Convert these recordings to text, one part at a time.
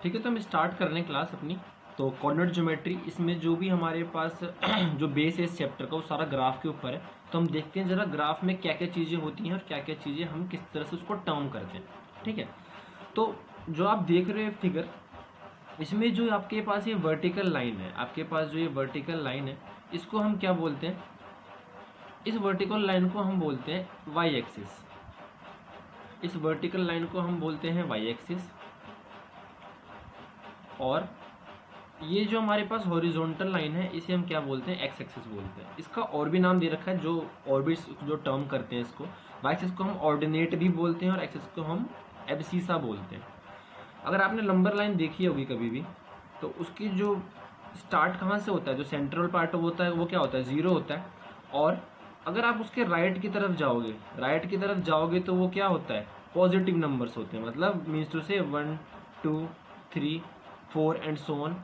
ठीक है, तो हम स्टार्ट कर रहे हैं क्लास अपनी। तो कोऑर्डिनेट ज्योमेट्री, इसमें जो भी हमारे पास जो बेस है इस चैप्टर का वो सारा ग्राफ के ऊपर है। तो हम देखते हैं जरा ग्राफ में क्या क्या चीज़ें होती हैं और क्या क्या चीज़ें हम किस तरह से उसको टर्म करते हैं। ठीक है, तो जो आप देख रहे हैं फिगर, इसमें जो आपके पास ये वर्टिकल लाइन है, आपके पास जो ये वर्टिकल लाइन है, इसको हम क्या बोलते हैं? इस वर्टिकल लाइन को हम बोलते हैं वाई एक्सिस। इस वर्टिकल लाइन को हम बोलते हैं वाई एक्सिस। और ये जो हमारे पास हॉरिजॉन्टल लाइन है इसे हम क्या बोलते हैं? एक्स एक्सिस बोलते हैं। इसका और भी नाम दे रखा है, जो ऑर्बिट्स जो टर्म करते हैं इसको। वाई एक्सिस को हम ऑर्डिनेट भी बोलते हैं और एक्सिस को हम एब्सिसा बोलते हैं। अगर आपने नंबर लाइन देखी होगी कभी भी, तो उसकी जो स्टार्ट कहाँ से होता है, जो सेंट्रल पार्ट होता है वो क्या होता है? जीरो होता है। और अगर आप उसके राइट की तरफ जाओगे तो वो क्या होता है? पॉजिटिव नंबर्स होते हैं, मतलब मीन्स टू से 1 2 3 4 एंड सो ऑन।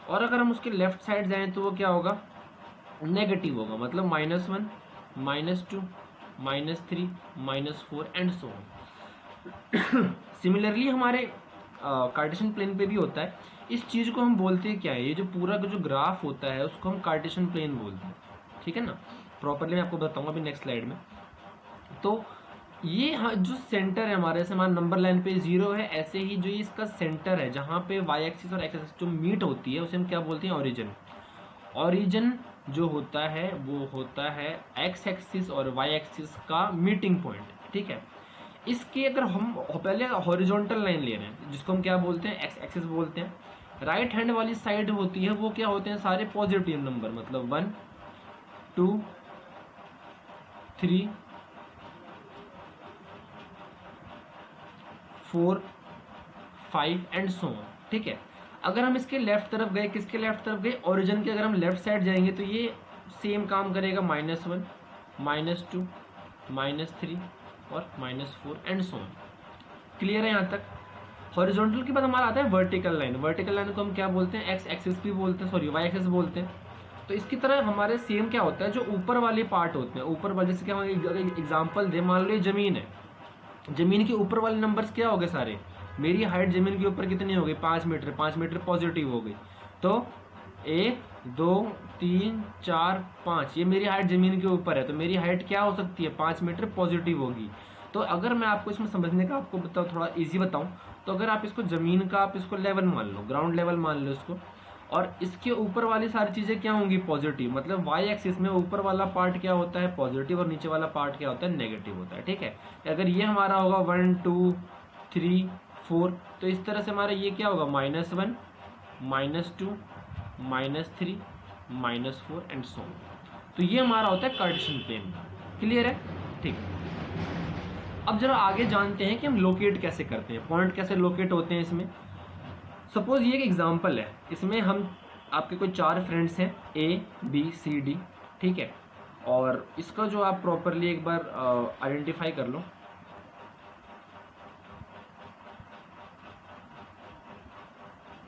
और अगर हम उसके लेफ्ट साइड जाएं तो वो क्या होगा? नेगेटिव होगा, मतलब -1 -2 -3 -4 एंड सो ऑन। सिमिलरली हमारे कार्टेशियन प्लेन पे भी होता है। इस चीज़ को हम बोलते हैं क्या है? ये जो पूरा जो ग्राफ होता है उसको हम कार्टेशियन प्लेन बोलते हैं। ठीक है ना, प्रॉपरली मैं आपको बताऊंगा अभी नेक्स्ट स्लाइड में। तो ये जो सेंटर है हमारे, जैसे हमारा नंबर लाइन पे 0 है, ऐसे ही जो ये इसका सेंटर है जहाँ पे वाई एक्सिस और एक्स एक्सिस जो मीट होती है उसे हम क्या बोलते हैं? ओरिजिन। ओरिजिन जो होता है वो होता है एक्स एक्सिस और वाई एक्सिस का मीटिंग पॉइंट। ठीक है, इसके अगर हम पहले हॉरिजॉन्टल लाइन ले रहे हैं जिसको हम क्या बोलते हैं? एक्स एक्सिस बोलते हैं। राइट हैंड वाली साइड होती है वो क्या होते हैं? सारे पॉजिटिव नंबर, मतलब 1 2 3 4 5 एंड सो ऑन। ठीक है, अगर हम इसके लेफ्ट तरफ गए, किसके लेफ्ट तरफ गए? ओरिजिन के। अगर हम लेफ्ट साइड जाएंगे तो ये सेम काम करेगा, -1 -2 -3 और -4 एंड सो ऑन। क्लियर है यहाँ तक? हॉरिजॉन्टल के बाद हमारा आता है वर्टिकल लाइन। वर्टिकल लाइन को हम क्या बोलते हैं? एक्स एक्सिस भी बोलते हैं, सॉरी वाई एक्सिस बोलते हैं। तो इसकी तरह हमारे सेम क्या होता है? जो ऊपर वाले पार्ट होते हैं, ऊपर वाले, जैसे कि हम एग्जाम्पल दे, मान लो ये जमीन है, जमीन के ऊपर वाले नंबर्स क्या हो गए सारे? मेरी हाइट जमीन के ऊपर कितनी हो गई? 5 मीटर। 5 मीटर पॉजिटिव हो गई। तो 1 2 3 4 5, ये मेरी हाइट जमीन के ऊपर है, तो मेरी हाइट क्या हो सकती है? 5 मीटर पॉजिटिव होगी। तो अगर मैं आपको इसमें समझने का आपको बताऊँ, थोड़ा इजी बताऊँ, तो अगर आप इसको जमीन का आप इसको लेवल मान लो, ग्राउंड लेवल मान लो इसको, और इसके ऊपर वाली सारी चीज़ें क्या होंगी? पॉजिटिव। मतलब वाई एक्सिस में ऊपर वाला पार्ट क्या होता है? पॉजिटिव, और नीचे वाला पार्ट क्या होता है? नेगेटिव होता है। ठीक है, अगर ये हमारा होगा 1 2 3 4, तो इस तरह से हमारा ये क्या होगा? -1 -2 -3 -4 एंड सो ऑन। तो ये हमारा होता है कार्टेशियन प्लेन। क्लियर है? ठीक। अब जरा आगे जानते हैं कि हम लोकेट कैसे करते हैं, पॉइंट कैसे लोकेट होते हैं इसमें। सपोज ये एक एग्जांपल है, इसमें हम आपके कोई 4 फ्रेंड्स हैं, A B C D। ठीक है, और इसका जो आप प्रॉपरली एक बार आइडेंटिफाई कर लो।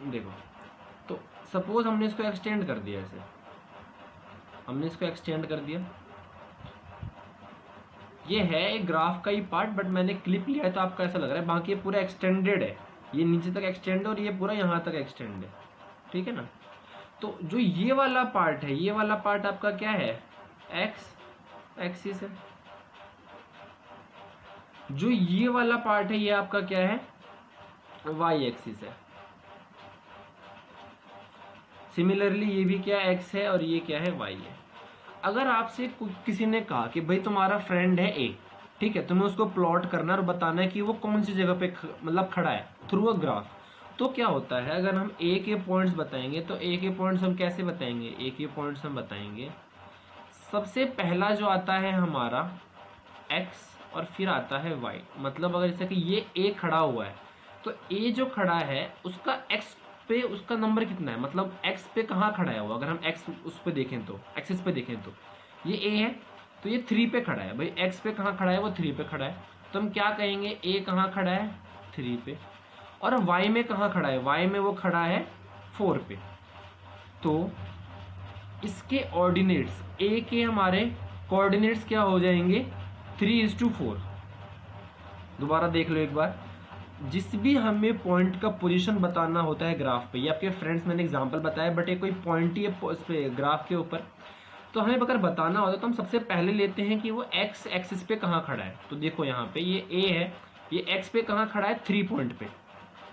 देखो, तो सपोज हमने इसको एक्सटेंड कर दिया, ऐसे हमने इसको एक्सटेंड कर दिया। ये है एक ग्राफ का ही पार्ट, बट मैंने क्लिप लिया है तो आपको ऐसा लग रहा है, बाकी ये पूरा एक्सटेंडेड है, ये नीचे तक एक्सटेंड है और ये पूरा यहाँ तक एक्सटेंड है। ठीक है ना, तो जो ये वाला पार्ट है, ये वाला पार्ट आपका क्या है? एक्स एक्सिस है। जो ये वाला पार्ट है ये आपका क्या है? वाई एक्सिस है। सिमिलरली ये भी क्या एक्स है और ये क्या है? वाई है। अगर आपसे किसी ने कहा कि भाई तुम्हारा फ्रेंड है ए, ठीक है, तुम्हें उसको प्लॉट करना और बताना है कि वो कौन सी जगह पे मतलब खड़ा है थ्रू अ ग्राफ, तो क्या होता है? अगर हम ए के पॉइंट्स बताएंगे तो ए के पॉइंट्स हम कैसे बताएंगे? ए के पॉइंट्स हम बताएंगे, सबसे पहला जो आता है हमारा एक्स और फिर आता है वाई। मतलब अगर जैसे कि ये ए खड़ा हुआ है, तो ए जो खड़ा है उसका एक्स पे उसका नंबर कितना है? मतलब एक्स पे कहाँ खड़ा है वो? अगर हम एक्स उस पे देखें तो, एक्सिस पे देखें तो ये ए है, तो ये 3 पे खड़ा है। भाई एक्स पे कहाँ खड़ा है? वो 3 पे खड़ा है। तो हम क्या कहेंगे? ए कहाँ खड़ा है? 3 पे। और वाई में कहाँ खड़ा है? वाई में वो खड़ा है 4 पे। तो इसके ऑर्डिनेट्स, ए के हमारे कोऑर्डिनेट्स क्या हो जाएंगे? 3:4। दोबारा देख लो एक बार, जिस भी हमें पॉइंट का पोजीशन बताना होता है ग्राफ पे, ये आपके फ्रेंड्स मैंने एग्जांपल बताया, बट ये कोई पॉइंट ही है उस पे ग्राफ के ऊपर, तो हमें अगर बताना होता है तो हम सबसे पहले लेते हैं कि वो एक्स एक्सिस पे कहाँ खड़ा है। तो देखो यहाँ पे ये ए है, ये एक्स पे कहाँ खड़ा है, 3 पॉइंट पे,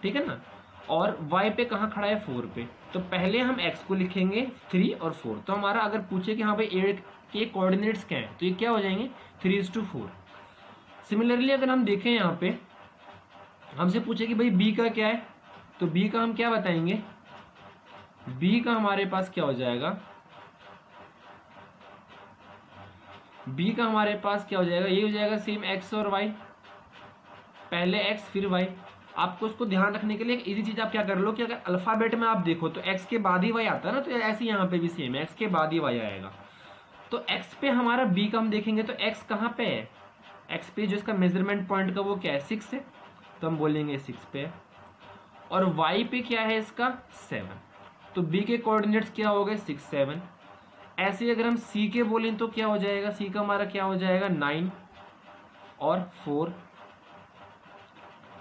ठीक है ना, और वाई पे कहाँ खड़ा है, 4 पे। तो पहले हम एक्स को लिखेंगे 3 और 4। तो हमारा अगर पूछे कि हाँ भाई ए के कोऑर्डिनेट्स क्या हैं, तो ये क्या हो जाएंगे, 3:4। सिमिलरली अगर हम देखें यहाँ पे, हमसे पूछे कि भाई बी का क्या है, तो बी का हम क्या बताएंगे, बी का हमारे पास क्या हो जाएगा, बी का हमारे पास क्या हो जाएगा, ये हो जाएगा सेम एक्स और वाई, पहले एक्स फिर वाई। आपको उसको ध्यान रखने के लिए एक इजी चीज आप क्या कर लो कि अगर अल्फाबेट में आप देखो तो एक्स के बाद ही वाई आता है ना, तो ऐसे यहाँ पे भी सेम है, एक्स के बाद ही वाई आएगा। तो एक्स पे हमारा बी का हम देखेंगे तो एक्स कहाँ पे है, एक्स पे जो इसका मेजरमेंट पॉइंट का वो क्या है, 6 है, तो हम बोलेंगे 6 पे है। और वाई पे क्या है इसका 7, तो बी के कोऑर्डिनेट्स क्या हो गए 6 7। ऐसे ही अगर हम सी के बोलें तो क्या हो जाएगा, सी का हमारा क्या हो जाएगा 9 और 4,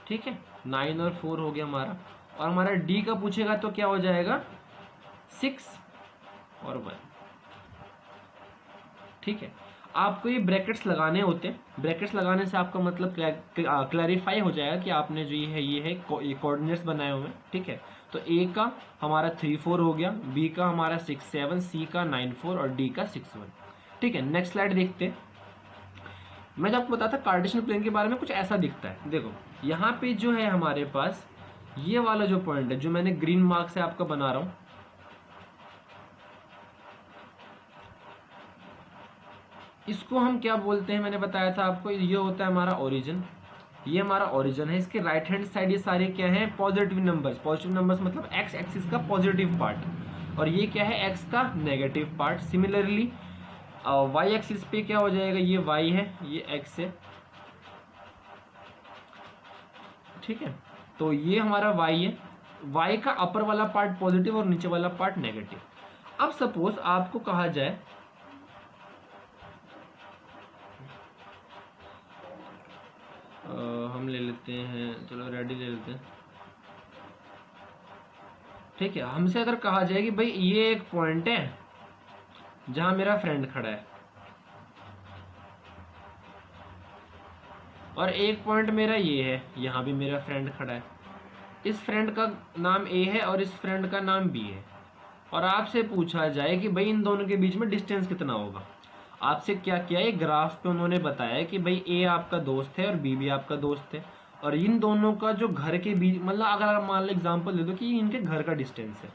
ठीक है, 9 और 4 हो गया हमारा। और हमारा डी का पूछेगा तो क्या हो जाएगा 6 और 1, ठीक है। आपको ये ब्रैकेट्स लगाने होते हैं, ब्रैकेट्स लगाने से आपका मतलब क्लैरिफाई हो जाएगा कि आपने जो ये कोऑर्डिनेट्स बनाए हुए हैं, ठीक है। तो ए का हमारा 3 4 हो गया, बी का हमारा 6 7, सी का 9 4 और डी का 6 1, ठीक है। नेक्स्ट स्लाइड देखते हैं। मैं जब आपको बताता कार्टेशियन प्लेन के बारे में कुछ ऐसा दिखता है। देखो यहाँ पे जो है हमारे पास ये वाला जो पॉइंट है जो मैंने ग्रीन मार्क से आपका बना रहा हूं, इसको हम क्या बोलते हैं, मैंने बताया था आपको, ये होता है हमारा ओरिजिन, ये हमारा ओरिजिन है। इसके राइट हैंड साइड ये सारे क्या है, पॉजिटिव नंबर्स, पॉजिटिव नंबर्स मतलब एक्स एक्सिस का पॉजिटिव पार्ट, और ये क्या है एक्स का negative part. Similarly Y axis पे क्या हो जाएगा, ये वाई है, ये एक्स है, ठीक है। तो ये हमारा वाई है, वाई का अपर वाला पार्ट पॉजिटिव और नीचे वाला पार्ट नेगेटिव। अब सपोज आपको कहा जाए हम ले लेते हैं, चलो रेडी ले लेते हैं, ठीक है। हमसे अगर कहा जाए कि भाई ये एक पॉइंट है जहां मेरा फ्रेंड खड़ा है, और एक पॉइंट मेरा ये है, यहां भी मेरा फ्रेंड खड़ा है, इस फ्रेंड का नाम ए है और इस फ्रेंड का नाम बी है, और आपसे पूछा जाए कि भाई इन दोनों के बीच में डिस्टेंस कितना होगा। आपसे क्या किया, एक ग्राफ पे उन्होंने बताया कि भाई ए आपका दोस्त है और बी भी आपका दोस्त है, और इन दोनों का जो घर के बीच, मतलब अगर आप मान लो एग्जांपल दे दो कि इनके घर का डिस्टेंस है,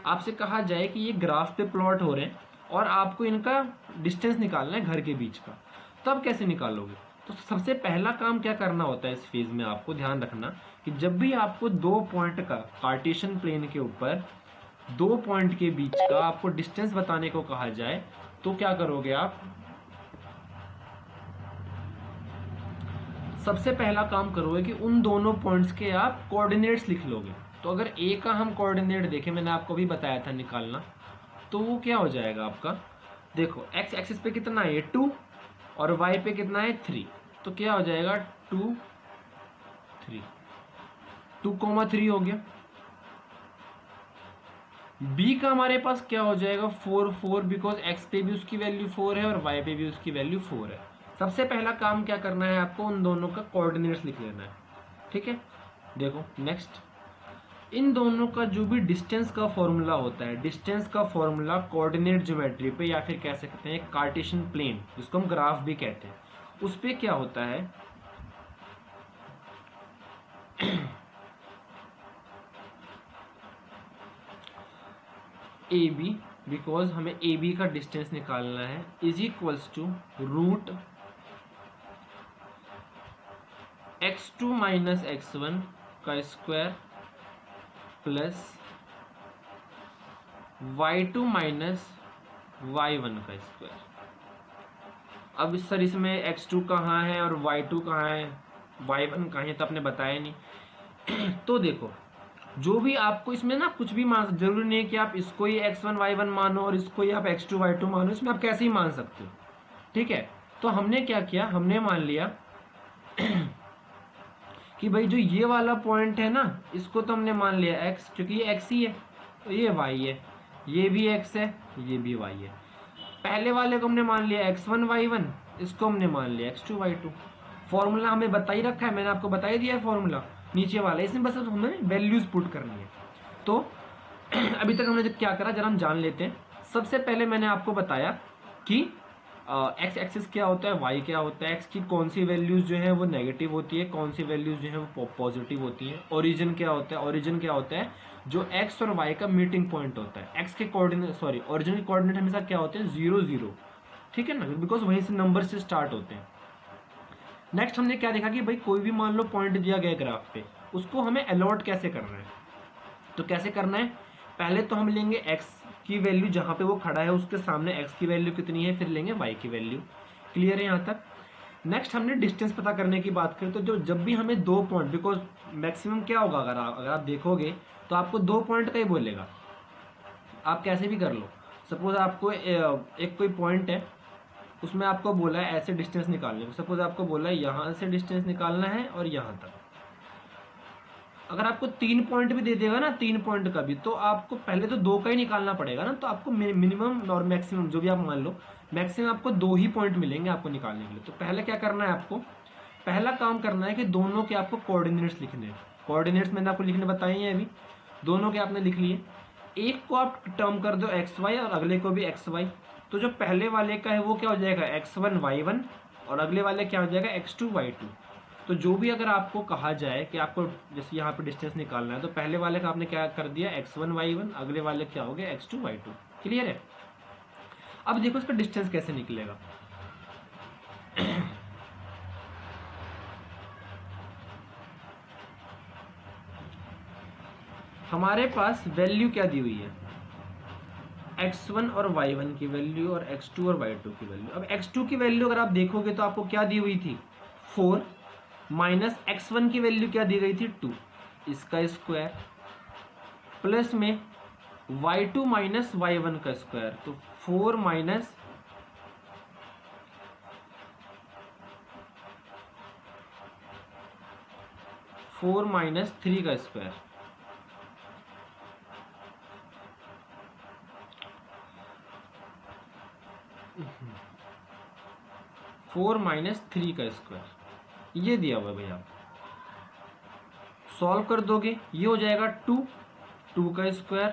आपसे कहा जाए कि ये ग्राफ पे प्लॉट हो रहे हैं और आपको इनका डिस्टेंस निकालना है घर के बीच का, तो आप कैसे निकालोगे। तो सबसे पहला काम क्या करना होता है इस फेज में, आपको ध्यान रखना कि जब भी आपको दो पॉइंट का कार्टेशियन प्लेन के ऊपर दो पॉइंट के बीच का आपको डिस्टेंस बताने को कहा जाए, तो क्या करोगे आप, सबसे पहला काम करोगे कि उन दोनों पॉइंट्स के आप कोऑर्डिनेट्स लिख लोगे। तो अगर ए का हम कोऑर्डिनेट देखें, मैंने आपको भी बताया था निकालना, तो वो क्या हो जाएगा आपका, देखो एक्स एक्सिस पे कितना है 2 और वाई पे कितना है 3, तो क्या हो जाएगा 2 3, 2,3 हो गया। बी का हमारे पास क्या हो जाएगा 4 4, बिकॉज एक्स पे भी उसकी वैल्यू 4 है और वाई पे भी उसकी वैल्यू 4 है। सबसे पहला काम क्या करना है आपको, उन दोनों का कोऑर्डिनेट्स लिख लेना है, ठीक है। देखो नेक्स्ट, इन दोनों का जो भी डिस्टेंस का फॉर्मूला होता है, डिस्टेंस का फॉर्मूला कोऑर्डिनेट ज्योमेट्री पे या फिर कह सकते हैं कार्टेशियन प्लेन जिसको हम ग्राफ भी कहते हैं, उस पे क्या होता है ए बी, बिकॉज हमें ए बी का डिस्टेंस निकालना है, is equals to root x2 minus x1 का square plus y2 minus y1 का स्क्वायर। अब सर इसमें x2 कहाँ है और y2 कहाँ है, y1 कहाँ है, तो आपने बताया नहीं तो देखो जो भी आपको इसमें ना कुछ भी मान, जरूरी नहीं है कि आप इसको ही x1 y1 मानो और इसको ही आप x2 y2 मानो, इसमें आप कैसे ही मान सकते हो, ठीक है। तो हमने क्या किया, हमने मान लिया कि भाई जो ये वाला पॉइंट है ना, इसको तो हमने मान लिया x, क्योंकि ये x ही है, तो ये y है, ये भी x है, ये भी y है। पहले वाले को हमने मान लिया x1 y1, इसको हमने मान लिया x2 y2। फॉर्मूला हमें बता ही रखा है, मैंने आपको बता ही दिया है फॉर्मूला नीचे वाला, इसमें बस हमें वैल्यूज पुट करनी है। तो अभी तक हमने जब क्या करा, जरा हम जान लेते हैं। सबसे पहले मैंने आपको बताया कि एक्स एक्सिस क्या होता है, वाई क्या होता है, एक्स की कौन सी वैल्यूज जो है वो नेगेटिव होती है, कौन सी वैल्यूज जो है वो पॉजिटिव होती है। ओरिजिन क्या होता है, ओरिजिन क्या होता है, जो एक्स और वाई का मीटिंग पॉइंट होता है। एक्स के कोऑर्डिनेट, सॉरी ओरिजिन के कोऑर्डिनेट हमेशा क्या होते हैं, 0 0, ठीक है ना, बिकॉज वहीं से नंबर से स्टार्ट होते हैं। नेक्स्ट हमने क्या देखा कि भाई कोई भी मान लो पॉइंट दिया गया ग्राफ पे, उसको हमें अलॉट कैसे करना है। तो कैसे करना है, पहले तो हम लेंगे x की वैल्यू, जहां पे वो खड़ा है उसके सामने x की वैल्यू कितनी है, फिर लेंगे y की वैल्यू। क्लियर है यहाँ तक। नेक्स्ट हमने डिस्टेंस पता करने की बात करें, तो जो जब भी हमें दो पॉइंट, बिकॉज मैक्सिमम क्या होगा, अगर आप देखोगे तो आपको दो पॉइंट का ही बोलेगा, आप कैसे भी कर लो। सपोज आपको एक कोई पॉइंट है, उसमें आपको बोला है ऐसे डिस्टेंस निकालने को, सपोज आपको बोला है यहाँ से डिस्टेंस निकालना है और यहाँ तक। अगर आपको 3 पॉइंट भी दे देगा ना, 3 पॉइंट का भी, तो आपको पहले तो 2 का ही निकालना पड़ेगा ना। तो आपको मिनिमम और मैक्सिमम जो भी आप मान लो, मैक्सिमम आपको 2 ही पॉइंट मिलेंगे आपको निकालने के लिए। तो पहले क्या करना है, आपको पहला काम करना है कि दोनों के आपको कोऑर्डिनेट्स लिखने हैं। कोऑर्डिनेट्स मैंने आपको लिखने बताए हैं अभी, दोनों के आपने लिख लिए। एक को आप टर्म कर दो एक्स वाई और अगले को भी एक्स वाई। तो जो पहले वाले का है वो क्या हो जाएगा, x1 y1, और अगले वाले क्या हो जाएगा, x2 y2। तो जो भी अगर आपको कहा जाए कि आपको जैसे यहाँ पे डिस्टेंस निकालना है, तो पहले वाले का आपने क्या कर दिया, x1 y1, अगले वाले क्या हो गया, x2 y2। क्लियर है। अब देखो इसका डिस्टेंस कैसे निकलेगा। हमारे पास वैल्यू क्या दी हुई है, x1 और y1 की वैल्यू और x2 और y2 की वैल्यू। अब x2 की वैल्यू अगर आप देखोगे तो आपको क्या दी हुई थी, 4, माइनस x1 की वैल्यू क्या दी गई थी, 2, इसका स्क्वायर, प्लस में y2 माइनस y1 का स्क्वायर, तो 4 माइनस 3 का स्क्वायर, 4 माइनस 3 का स्क्वायर, ये दिया हुआ है भैया। सॉल्व कर दोगे ये हो जाएगा 2 का स्क्वायर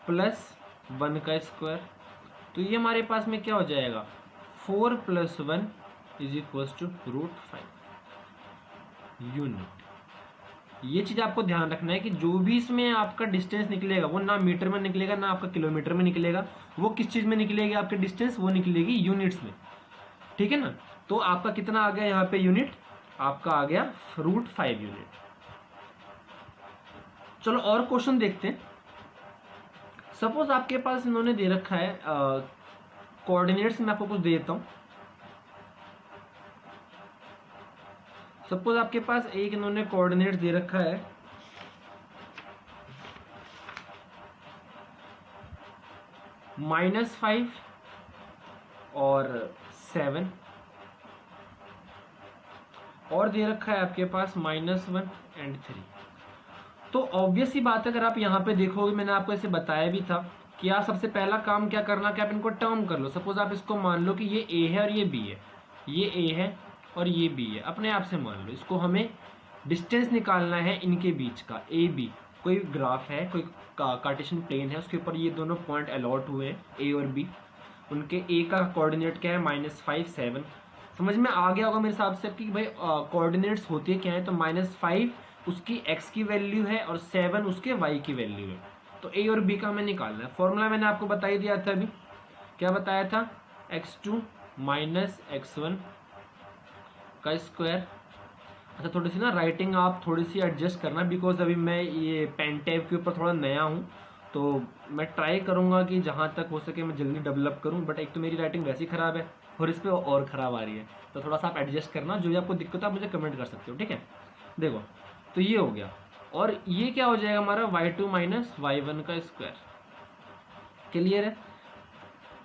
प्लस 1 का स्क्वायर। तो ये हमारे पास में क्या हो जाएगा, 4 + 1 = √5 यूनिट। ये चीज आपको ध्यान रखना है कि जो भी इसमें आपका डिस्टेंस निकलेगा वो ना मीटर में निकलेगा ना आपका किलोमीटर में निकलेगा, वो किस चीज में निकलेगी आपकी डिस्टेंस, वो निकलेगी यूनिट्स में। ठीक है ना। तो आपका कितना आ गया यहाँ पे यूनिट, आपका आ गया √5 यूनिट। चलो और क्वेश्चन देखते हैं। सपोज आपके पास इन्होंने दे रखा है कोऑर्डिनेट्स में, आपको कुछ दे देता हूं। सपोज आपके पास एक इन्होंने कोऑर्डिनेट्स दे रखा है -5 और 7, और दे रखा है आपके पास -1 और 3। तो ऑब्वियस ही बात है, अगर आप यहाँ पे देखोगे, मैंने आपको ऐसे बताया भी था कि आप सबसे पहला काम क्या करना कि आप इनको टर्म कर लो। सपोज आप इसको मान लो कि ये ए है और ये बी है, ये ए है और ये बी है, अपने आप से मान लो। इसको हमें डिस्टेंस निकालना है इनके बीच का, ए बी। कोई ग्राफ है, कोई कार्टेशियन प्लेन है, उसके ऊपर ये दोनों पॉइंट अलॉट हुए हैं, ए और बी। उनके ए का कोऑर्डिनेट क्या है, -5 7। समझ में आ गया होगा मेरे हिसाब से कि भाई कोऑर्डिनेट्स होते क्या है। तो -5 उसकी x की वैल्यू है और 7 उसके y की वैल्यू है। तो a और b का हमें निकालना है। फॉर्मूला मैंने आपको बता ही दिया था अभी, क्या बताया था, x2 माइनस x1 का स्क्वायर। अच्छा, थोड़ी सी ना राइटिंग आप थोड़ी सी एडजस्ट करना, बिकॉज अभी मैं ये पेन टैब के ऊपर थोड़ा नया हूँ, तो मैं ट्राई करूँगा कि जहाँ तक हो सके मैं जल्दी डेवलप करूँ। बट एक तो मेरी राइटिंग वैसे ही ख़राब है और इस पर और ख़राब आ रही है, तो थोड़ा सा आप एडजस्ट करना। जो भी आपको दिक्कत है आप मुझे कमेंट कर सकते हो, ठीक है। देखो, तो ये हो गया, और ये क्या हो जाएगा हमारा y2 माइनस y1 का स्क्वायर। क्लियर है।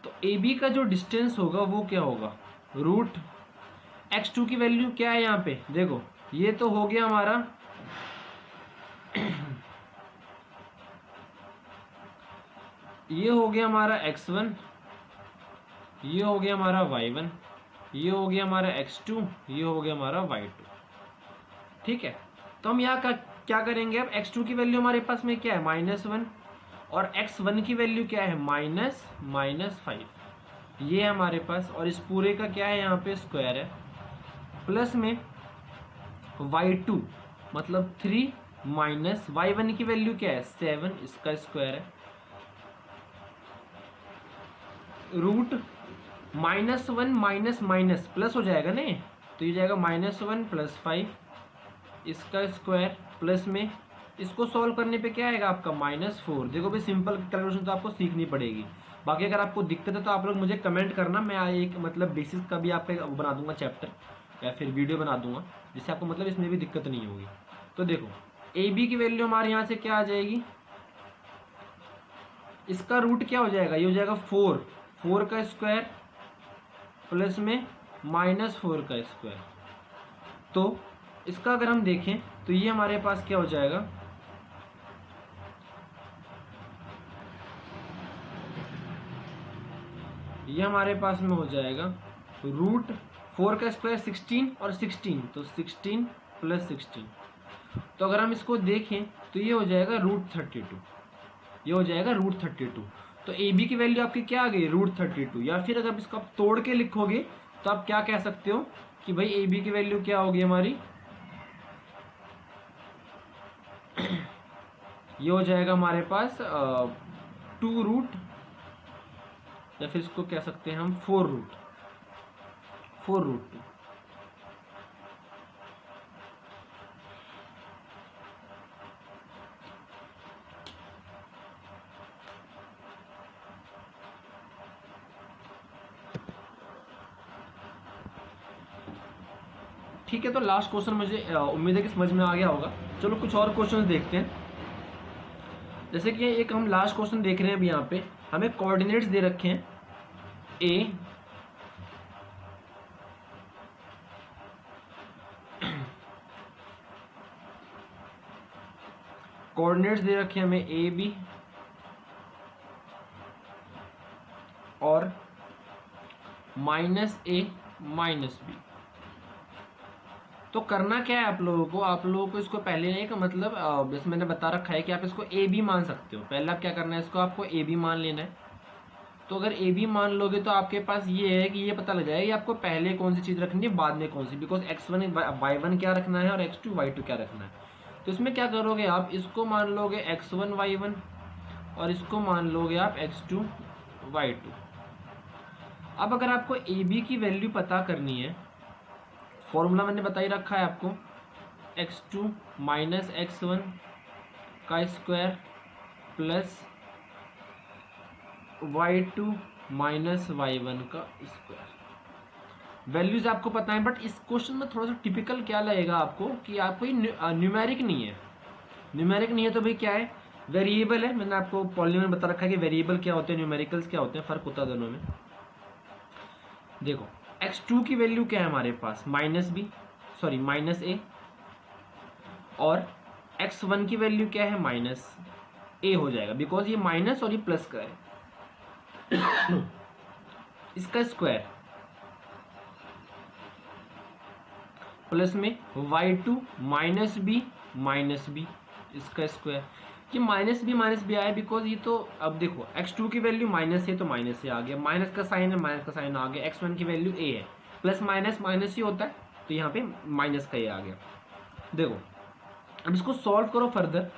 तो ए बी का जो डिस्टेंस होगा वो क्या होगा, √x2 की वैल्यू क्या है यहाँ पे देखो, ये तो हो गया हमारा ये हो गया हमारा x1, ये हो गया हमारा y1, ये हो गया हमारा x2, ये हो गया हमारा y2। ठीक है, तो हम यहाँ का क्या करेंगे, अब x2 की वैल्यू हमारे पास में क्या है -1 और x1 की वैल्यू क्या है -5, ये है हमारे पास। और इस पूरे का क्या है यहाँ पे स्क्वायर है, प्लस में y2 मतलब 3 माइनस y1 की वैल्यू क्या है 7, इसका स्क्वायर है, रूट -1 माइनस माइनस प्लस हो जाएगा ना, तो ये जाएगा -1 + 5 इसका स्क्वायर, प्लस में इसको सॉल्व करने पे क्या आएगा आपका -4। देखो भाई सिंपल कैलकुलेशन तो आपको सीखनी पड़ेगी। बाकी अगर आपको दिक्कत है तो आप लोग मुझे कमेंट करना, मैं एक मतलब बेसिस का भी आपका बना दूंगा चैप्टर या फिर वीडियो बना दूंगा, जिससे आपको मतलब इसमें भी दिक्कत नहीं होगी। तो देखो ए बी की वैल्यू हमारे यहाँ से क्या आ जाएगी, इसका रूट क्या हो जाएगा, ये हो जाएगा 4 का स्क्वायर प्लस में -4 का स्क्वायर। तो इसका अगर हम देखें तो ये हमारे पास क्या हो जाएगा, ये हमारे पास में हो जाएगा √4 का स्क्वायर 16 और 16, तो 16 + 16। तो अगर हम इसको देखें तो ये हो जाएगा √32, ये हो जाएगा √32। तो ए बी की वैल्यू आपकी क्या आ गई √32। या फिर अगर इसको आप तोड़ के लिखोगे तो आप क्या कह सकते हो कि भाई ए बी की वैल्यू क्या होगी हमारी, ये हो जाएगा हमारे पास 2 √ या फिर इसको कह सकते हैं हम 4 √2। ठीक है, तो लास्ट क्वेश्चन मुझे उम्मीद है कि समझ में आ गया होगा। चलो कुछ और क्वेश्चन देखते हैं। जैसे कि एक हम लास्ट क्वेश्चन देख रहे हैं अभी, यहाँ पे हमें कोऑर्डिनेट्स दे रखे हैं ए, कोऑर्डिनेट्स दे रखे हैं हमें ए बी और -a -b। तो करना क्या है आप लोगों को, आप लोगों को इसको पहले एक मतलब जैसे मैंने बता रखा है कि आप इसको ए बी मान सकते हो। पहले आप क्या करना है, इसको आपको ए बी मान लेना है। तो अगर ए बी मान लोगे तो आपके पास ये है कि ये पता लग जाएगा कि आपको पहले कौन सी चीज़ रखनी है बाद में कौन सी, बिकॉज x1 y1 क्या रखना है और x2 y2 क्या रखना है। तो इसमें क्या करोगे आप, इसको मान लोगे x1 y1 और इसको मान लोगे आप x2 y2। अब अगर आपको ए बी की वैल्यू पता करनी है, फॉर्मूला मैंने बता ही रखा है आपको, x2 - x1 का स्क्वायर प्लस y2 - y1 का स्क्वायर। वैल्यूज आपको पता है, बट इस क्वेश्चन में थोड़ा सा टिपिकल क्या लगेगा आपको कि आपको ये न्यूमेरिक नहीं है। न्यूमेरिक नहीं है तो भाई क्या है, वेरिएबल है। मैंने आपको पॉलिनोमियल में बता रखा है कि वेरिएबल क्या होते हैं, न्यूमेरिकल्स क्या होते हैं, फर्क होता है दोनों में। देखो x2 की वैल्यू क्या है हमारे पास -a, और x1 की वैल्यू क्या है -a हो जाएगा, बिकॉज ये माइनस और ये प्लस का है। इसका स्क्वायर प्लस में y2 -b इसका स्क्वायर। ये -b आया बिकॉज ये तो, अब देखो x2 की वैल्यू माइनस है तो माइनस से आ गया, माइनस का साइन है माइनस का साइन आ गया, x1 की वैल्यू a है, प्लस माइनस माइनस ही होता है तो यहाँ पे माइनस का ये आ गया। देखो अब इसको सॉल्व करो फर्दर,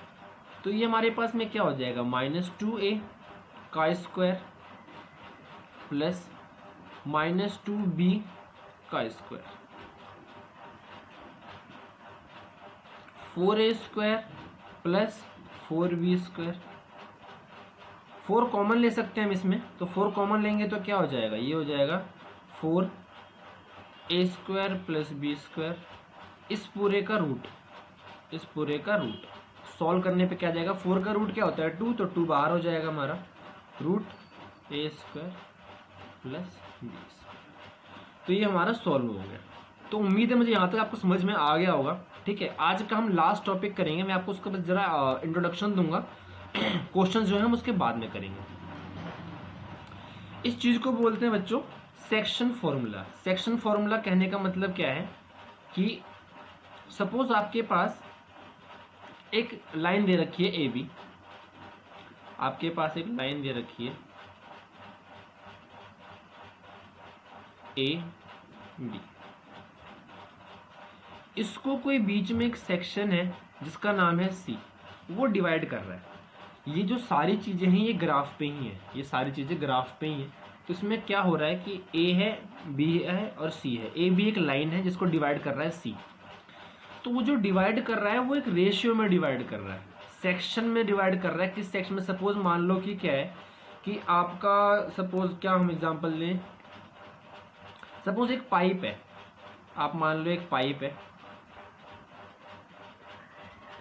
तो ये हमारे पास में क्या हो जाएगा, -2a का स्क्वायर प्लस -2b का square, 4a square plus 4b square. 4 common ले सकते हैं हम इसमें, तो 4 कॉमन लेंगे तो क्या हो जाएगा, ये हो जाएगा 4a square plus b square, इस पूरे का रूट, इस पूरे का रूट सॉल्व करने पे क्या जाएगा, 4 का रूट क्या होता है 2, तो 2 बाहर हो जाएगा हमारा, √a square plus b square. तो ये हमारा सॉल्व हो गया। तो उम्मीद है मुझे यहाँ तक आपको समझ में आ गया होगा। ठीक है, आज का हम लास्ट टॉपिक करेंगे, मैं आपको उसका बस जरा इंट्रोडक्शन दूंगा, क्वेश्चन जो है हम उसके बाद में करेंगे। इस चीज को बोलते हैं बच्चों सेक्शन फॉर्मूला। सेक्शन फॉर्मूला कहने का मतलब क्या है कि सपोज आपके पास एक लाइन दे रखी है ए बी, आपके पास एक लाइन दे रखी है ए बी, इसको कोई बीच में एक सेक्शन है जिसका नाम है सी, वो डिवाइड कर रहा है। ये जो सारी चीजें हैं ये ग्राफ पे ही है, ये सारी चीजें ग्राफ पे ही है। तो इसमें क्या हो रहा है कि ए है, बी है और सी है। ए बी एक लाइन है जिसको डिवाइड कर रहा है सी। तो वो जो डिवाइड कर रहा है वो एक रेशियो में डिवाइड कर रहा है, सेक्शन में डिवाइड कर रहा है। किस सेक्शन में? सपोज मान लो कि क्या है कि आपका सपोज क्या हम एग्जांपल लें, सपोज एक पाइप है, आप मान लो एक पाइप है,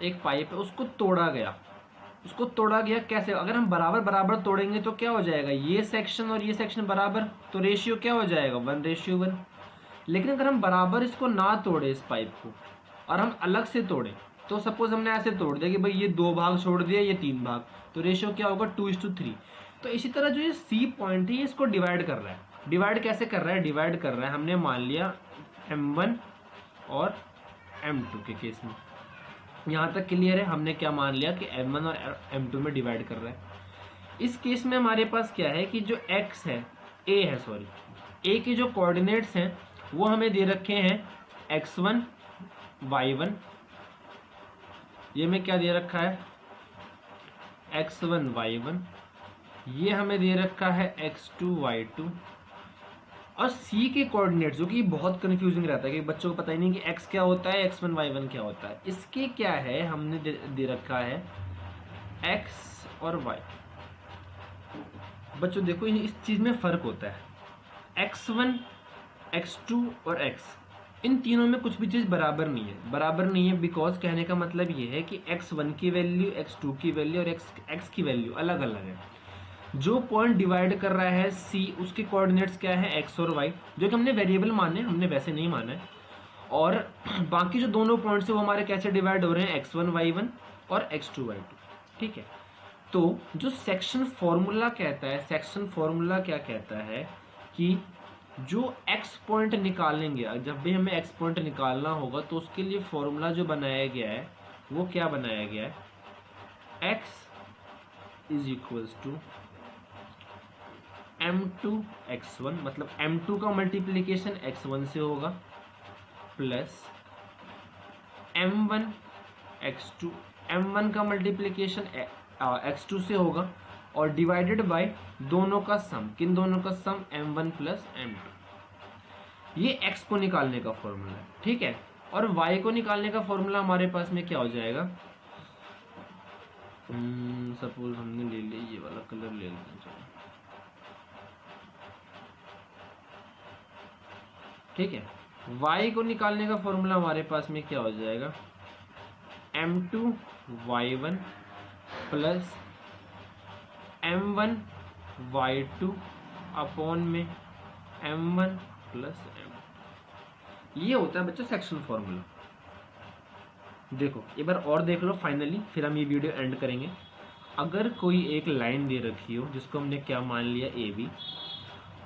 एक पाइप है, उसको तोड़ा गया। उसको तोड़ा गया कैसे? अगर हम बराबर बराबर तोड़ेंगे तो क्या हो जाएगा, ये सेक्शन और ये सेक्शन बराबर, तो रेशियो क्या हो जाएगा 1:1। लेकिन अगर हम बराबर इसको ना तोड़े इस पाइप को और हम अलग से तोड़े, तो सपोज हमने ऐसे तोड़ दिया कि भाई ये 2 भाग छोड़ दिया, ये 3 भाग, तो रेशियो क्या होगा 2:3। तो इसी तरह जो ये सी पॉइंट है ये इसको डिवाइड कर रहा है। डिवाइड कैसे कर रहा है? डिवाइड कर रहा है, हमने मान लिया M1 और M2 के केस में, यहाँ तक क्लियर है। हमने क्या मान लिया कि M1 और M2 में डिवाइड कर रहा है। इस केस में हमारे पास क्या है कि जो x है, a है सॉरी, a के जो कोऑर्डिनेट्स हैं वो हमें दे रखे हैं x1 y1, ये में क्या दे रखा है x1 y1, ये हमें दे रखा है x2 y2। और c के कोऑर्डिनेट्स, जो कि बहुत कंफ्यूजिंग रहता है कि बच्चों को पता ही नहीं कि x क्या होता है, x1 y1 क्या होता है। इसके क्या है, हमने दे रखा है x और y। बच्चों देखो इस चीज में फर्क होता है, x1 x2 और x, इन तीनों में कुछ भी चीज बराबर नहीं है। बराबर नहीं है बिकॉज कहने का मतलब ये है कि x1 की वैल्यू, x2 की वैल्यू और x की वैल्यू अलग अलग है। जो पॉइंट डिवाइड कर रहा है C, उसके कोऑर्डिनेट्स क्या है x और y, जो कि हमने वेरिएबल माने, हमने वैसे नहीं माना है। और बाकी जो दोनों पॉइंट्स है वो हमारे कैसे डिवाइड हो रहे हैं, x1 y1 और x2 y2। ठीक है, तो जो सेक्शन फॉर्मूला कहता है, सेक्शन फॉर्मूला क्या कहता है कि जो x पॉइंट निकालेंगे, जब भी हमें x पॉइंट निकालना होगा तो उसके लिए फॉर्मूला जो बनाया गया है वो क्या बनाया गया है, x is equals to M2 x1, मतलब M2 का मल्टीप्लीकेशन x1 से होगा प्लस M1 x2, M1 का मल्टीप्लीकेशन x2 से होगा और डिवाइडेड बाय दोनों का सम, किन दोनों का सम, M1 प्लस M2। ये x को निकालने का फॉर्मूला है। ठीक है, और y को निकालने का फॉर्मूला हमारे पास में क्या हो जाएगा, सपोज हमने ले लिया ये वाला कलर ले लेते हैं। ठीक है, y को निकालने का फॉर्मूला हमारे पास में क्या हो जाएगा, M2 y1 plus M1 y2 upon में M1 प्लस M2। ये होता है बच्चों सेक्शन फॉर्मूला। देखो एक बार और देख लो फाइनली, फिर हम ये वीडियो एंड करेंगे। अगर कोई एक लाइन दे रखी हो जिसको हमने क्या मान लिया ए बी,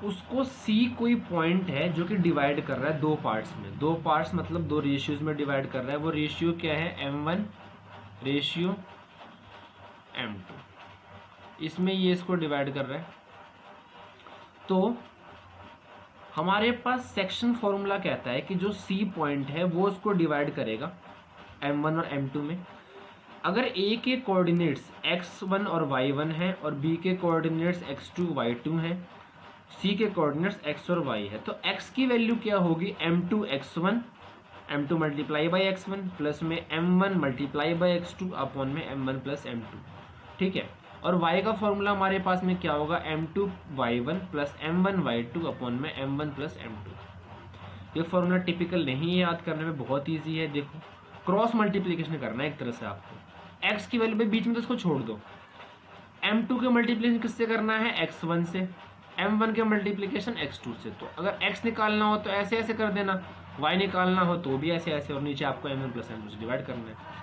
उसको C कोई पॉइंट है जो कि डिवाइड कर रहा है 2 पार्ट्स में, 2 पार्ट्स मतलब 2 रेशियोज में डिवाइड कर रहा है। वो रेशियो क्या है, M1 रेशियो M2, इसमें ये इसको डिवाइड कर रहा है। तो हमारे पास सेक्शन फॉर्मूला कहता है कि जो C पॉइंट है वो उसको डिवाइड करेगा M1 और M2 में। अगर A के कोऑर्डिनेट्स x1 और y1 हैं और B के कोऑर्डिनेट्स x2 y2 हैं, C के कोऑर्डिनेट्स x और y है, तो x की वैल्यू क्या होगी, M2 x1, M2 multiply by x1 plus में M1 multiply by x2 upon में M1 प्लस M2। ठीक है, और y का फॉर्मूला हमारे पास में क्या होगा, M2 y1 plus M1 y2 upon में M1 प्लस M2। ये फॉर्मूला टिपिकल नहीं है, याद करने में बहुत ईजी है। देखो क्रॉस मल्टीप्लीकेशन करना है एक तरह से आपको, x की वैल्यू बीच में तो इसको छोड़ दो, M2 के मल्टीप्लीकेशन किससे करना है, x1 से, M1 के मल्टीप्लीकेशन x2 से। तो अगर x निकालना हो तो ऐसे ऐसे कर देना, y निकालना हो तो भी ऐसे ऐसे, और नीचे आपको m प्लस n से डिवाइड करना है।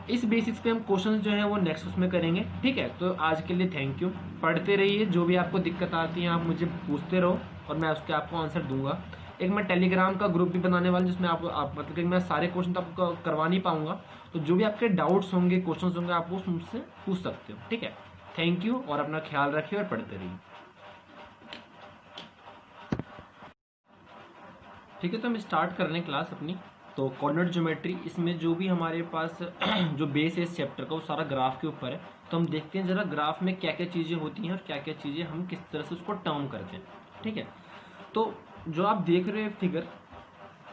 इस बेसिक्स पे हम क्वेश्चंस जो है वो नेक्स्ट उसमें करेंगे, ठीक है। तो आज के लिए थैंक यू, पढ़ते रहिए, जो भी आपको दिक्कत आती है आप मुझे पूछते रहो और मैं उसके आपको आंसर दूंगा। एक मैं टेलीग्राम का ग्रुप भी बनाने वाला, जिसमें आप मतलब कि मैं सारे क्वेश्चन तो आपको करवा नहीं पाऊंगा, तो जो भी आपके डाउट्स होंगे, क्वेश्चन होंगे, आप वो मुझसे पूछ सकते हो, ठीक है। थैंक यू, और अपना ख्याल रखिए और पढ़ते रहिए। ठीक है, तो हम स्टार्ट कर रहे हैं क्लास अपनी। तो कोऑर्डिनेट ज्योमेट्री, इसमें जो भी हमारे पास जो बेस है इस चैप्टर का वो सारा ग्राफ के ऊपर है। तो हम देखते हैं जरा ग्राफ में क्या क्या चीज़ें होती हैं और क्या क्या चीज़ें हम किस तरह से उसको टर्म करते हैं, ठीक है। तो जो आप देख रहे हैं फिगर,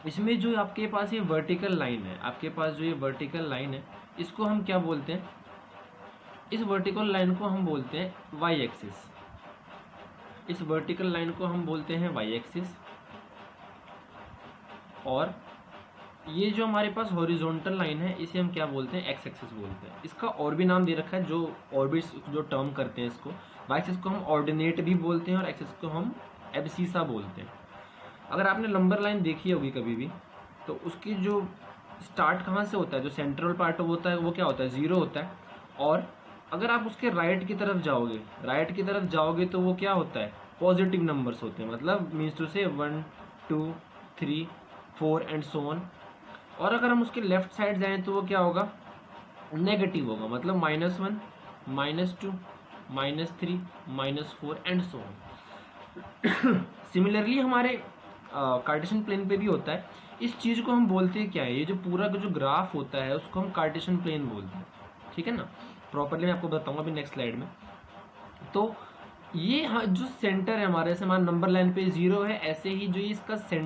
इसमें जो आपके पास ये वर्टिकल लाइन है, आपके पास जो ये वर्टिकल लाइन है, इसको हम क्या बोलते हैं? इस वर्टिकल लाइन को हम बोलते हैं वाई एक्सिस। इस वर्टिकल लाइन को हम बोलते हैं वाई एक्सिस। और ये जो हमारे पास हॉरिजॉन्टल लाइन है, इसे हम क्या बोलते हैं? एक्स एक्सिस बोलते हैं। इसका और भी नाम दे रखा है, जो ऑर्बिट्स जो टर्म करते हैं इसको, वाई एक्सिस को हम ऑर्डिनेट भी बोलते हैं और एक्सिस को हम एब्सिसा बोलते हैं। अगर आपने नंबर लाइन देखी होगी कभी भी, तो उसकी जो स्टार्ट कहाँ से होता है, जो सेंट्रल पार्ट होता है वो क्या होता है? ज़ीरो होता है। और अगर आप उसके राइट की तरफ जाओगे तो वो क्या होता है? पॉजिटिव नंबर्स होते हैं, मतलब मीन्स टू से 1 2 3 4 एंड सो ऑन। और अगर हम उसके लेफ्ट साइड जाएं तो वो क्या होगा? नेगेटिव होगा, मतलब -1 -2 -3 -4 एंड सो ऑन। सिमिलरली हमारे कार्टेशियन प्लेन पे भी होता है। इस चीज़ को हम बोलते हैं क्या है? ये जो पूरा का जो ग्राफ होता है उसको हम कार्टेशियन प्लेन बोलते हैं, ठीक है ना। प्रॉपरली मैं आपको बताऊंगा अभी नेक्स्ट स्लाइड में। तो ये जो सेंटर है हमारे, जैसे हमारा नंबर लाइन पे 0 है, ऐसे ही जो इसका सेंटर